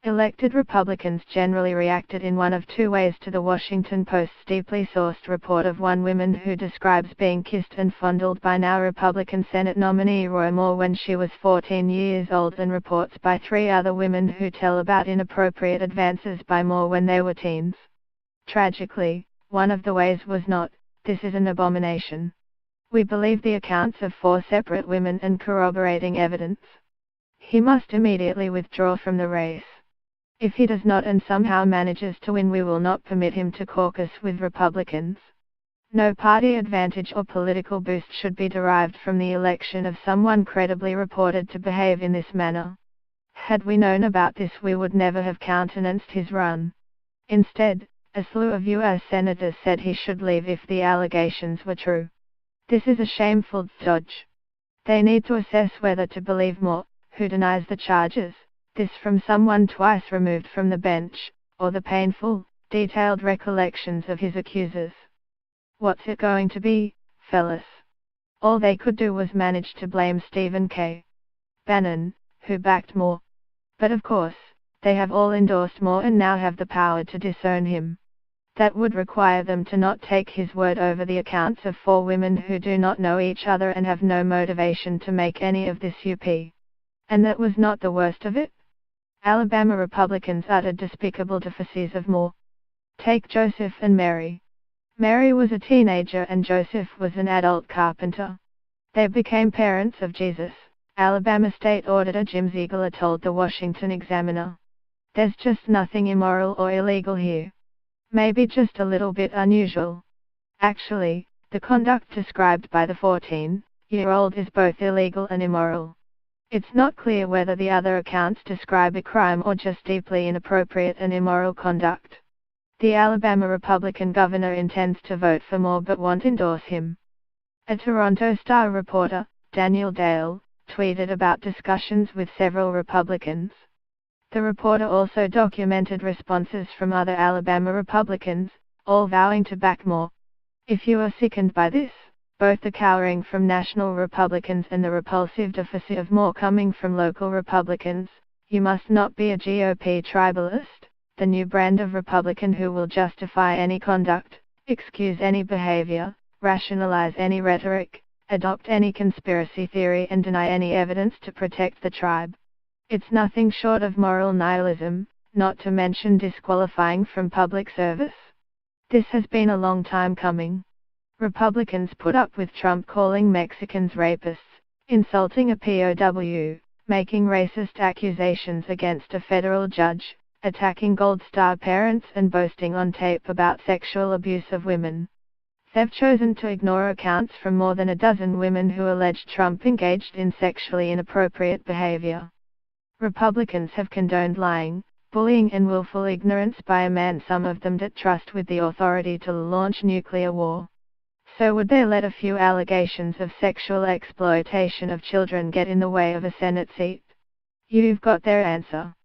Elected Republicans generally reacted in one of two ways to the Washington Post's deeply sourced report of one woman who describes being kissed and fondled by now Republican Senate nominee Roy Moore when she was 14 years old, and reports by three other women who tell about inappropriate advances by Moore when they were teens. Tragically, one of the ways was not, "This is an abomination." We believe the accounts of four separate women and corroborating evidence. He must immediately withdraw from the race. If he does not and somehow manages to win, we will not permit him to caucus with Republicans. No party advantage or political boost should be derived from the election of someone credibly reported to behave in this manner. Had we known about this, we would never have countenanced his run. Instead, a slew of U.S. senators said he should leave if the allegations were true. This is a shameful dodge. They need to assess whether to believe Moore, who denies the charges, this from someone twice removed from the bench, or the painful, detailed recollections of his accusers. What's it going to be, fellas? All they could do was manage to blame Stephen K. Bannon, who backed Moore. But of course, they have all endorsed Moore and now have the power to disown him. That would require them to not take his word over the accounts of four women who do not know each other and have no motivation to make any of this up. And that was not the worst of it. Alabama Republicans uttered despicable defiances of Moore. Take Joseph and Mary. Mary was a teenager and Joseph was an adult carpenter. They became parents of Jesus, Alabama State Auditor Jim Ziegler told the Washington Examiner. There's just nothing immoral or illegal here. Maybe just a little bit unusual. Actually, the conduct described by the 14-year-old is both illegal and immoral. It's not clear whether the other accounts describe a crime or just deeply inappropriate and immoral conduct. The Alabama Republican governor intends to vote for Moore but won't endorse him. A Toronto Star reporter, Daniel Dale, tweeted about discussions with several Republicans. The reporter also documented responses from other Alabama Republicans, all vowing to back Moore. If you are sickened by this, both the cowering from national Republicans and the repulsive defiance of Moore coming from local Republicans, you must not be a GOP tribalist, the new brand of Republican who will justify any conduct, excuse any behavior, rationalize any rhetoric, adopt any conspiracy theory and deny any evidence to protect the tribe. It's nothing short of moral nihilism, not to mention disqualifying from public service. This has been a long time coming. Republicans put up with Trump calling Mexicans rapists, insulting a POW, making racist accusations against a federal judge, attacking Gold Star parents and boasting on tape about sexual abuse of women. They've chosen to ignore accounts from more than a dozen women who alleged Trump engaged in sexually inappropriate behavior. Republicans have condoned lying, bullying and willful ignorance by a man some of them did trust with the authority to launch nuclear war. So would they let a few allegations of sexual exploitation of children get in the way of a Senate seat? You've got their answer.